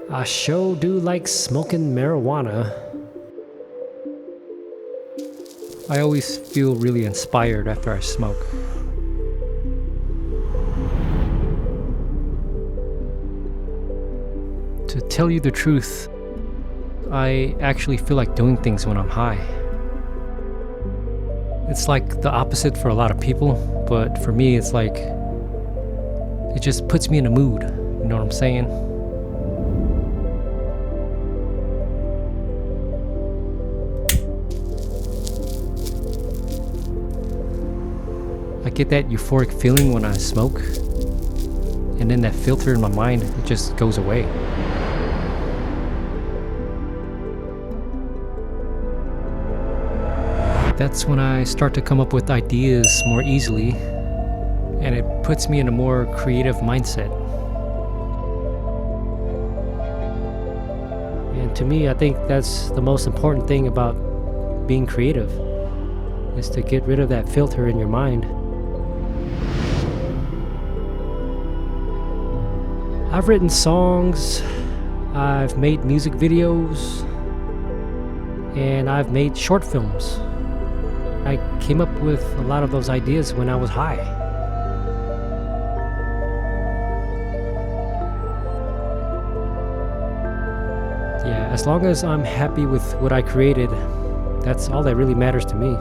I sure do like smoking marijuana. I always feel really inspired after I smoke. To tell you the truth, I actually feel like doing things when I'm high. It's like the opposite for a lot of people, but for me, it's like it just puts me in a mood. You know what I'm saying? I get that euphoric feeling when I smoke, and then that filter in my mind, it just goes away. That's when I start to come up with ideas more easily, and it puts me in a more creative mindset. And to me, I think that's the most important thing about being creative, is to get rid of that filter in your mind. I've written songs, I've made music videos, and I've made short films. I came up with a lot of those ideas when I was high. Yeah, as long as I'm happy with what I created, that's all that really matters to me.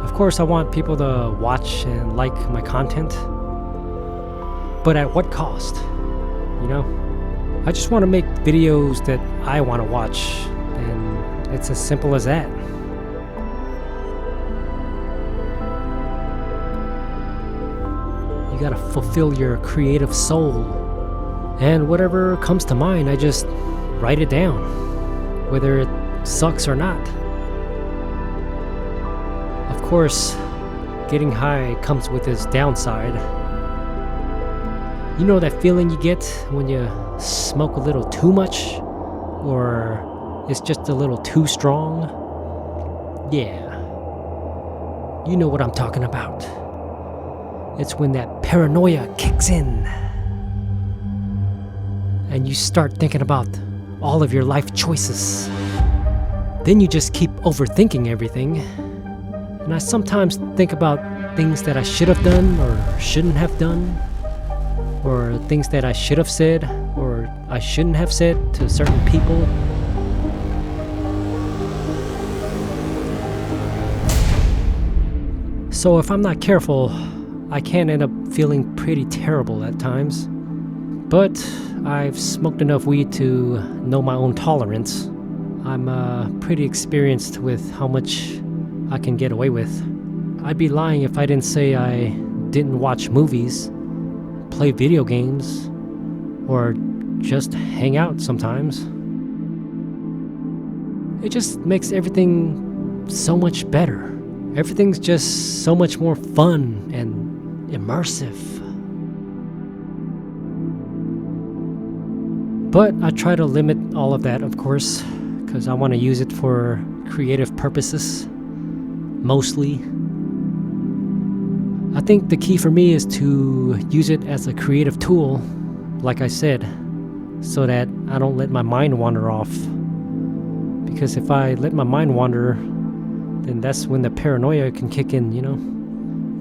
Of course, I want people to watch and like my content, but at what cost? You know? I just want to make videos that I want to watch, and it's as simple as that. You gotta fulfill your creative soul. And whatever comes to mind, I just write it down, whether it sucks or not. Of course, getting high comes with its downside. You know that feeling you get when you smoke a little too much? Or it's just a little too strong? Yeah. You know what I'm talking about. It's when that paranoia kicks in and you start thinking about all of your life choices. Then you just keep overthinking everything. And I sometimes think about things that I should have done or shouldn't have done, or things that I should have said or I shouldn't have said to certain people. So if I'm not careful, I can end up feeling pretty terrible at times. But I've smoked enough weed to know my own tolerance. I'm pretty experienced with how much I can get away with. I'd be lying if I didn't say I didn't watch movies, play video games, or just hang out sometimes. It just makes everything so much better. Everything's just so much more fun and immersive. But I try to limit all of that, of course, because I want to use it for creative purposes, mostly. I think the key for me is to use it as a creative tool, like I said, so that I don't let my mind wander off. Because if I let my mind wander, then that's when the paranoia can kick in, you know?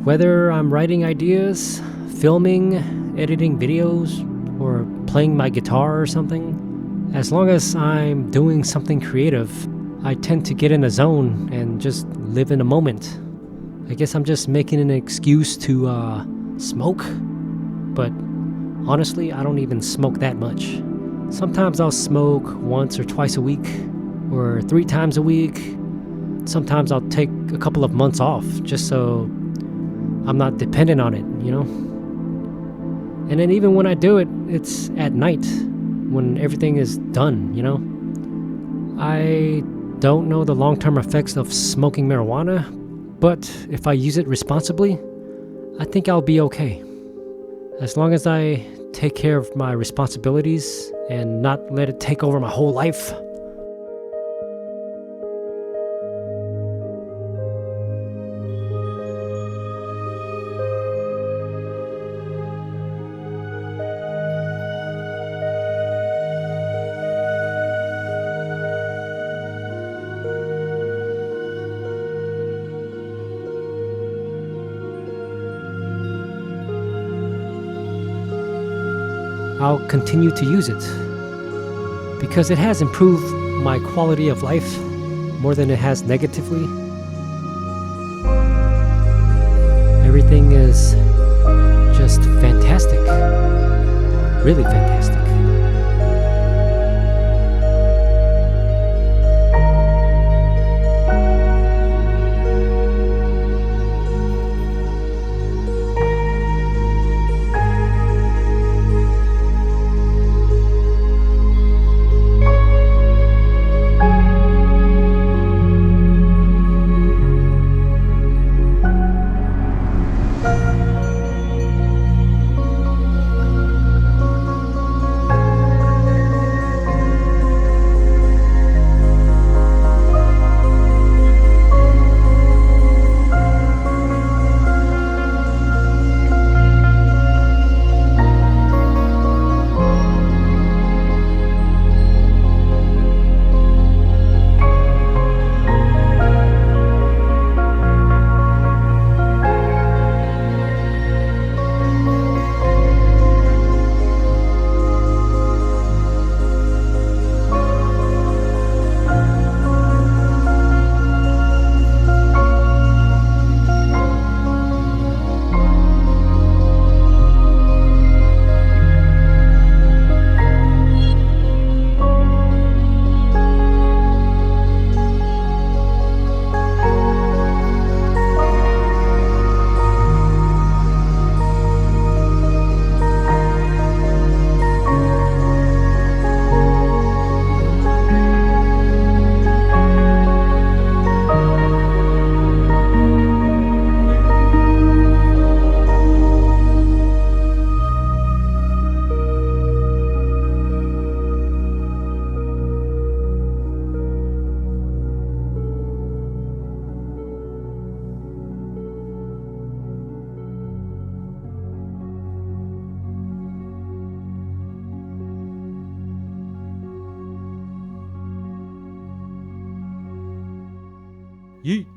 Whether I'm writing ideas, filming, editing videos, or playing my guitar or something, as long as I'm doing something creative, I tend to get in the zone and just live in the moment. I guess I'm just making an excuse to smoke, but honestly, I don't even smoke that much. Sometimes I'll smoke once or twice a week, or 3 times a week. Sometimes I'll take a couple of months off just so I'm not dependent on it, you know? And then even when I do it, it's at night when everything is done, you know? I don't know the long-term effects of smoking marijuana, but if I use it responsibly, I think I'll be okay. As long as I take care of my responsibilities and not let it take over my whole life. I'll continue to use it because it has improved my quality of life more than it has negatively. Everything is just fantastic. Really fantastic. Yeet.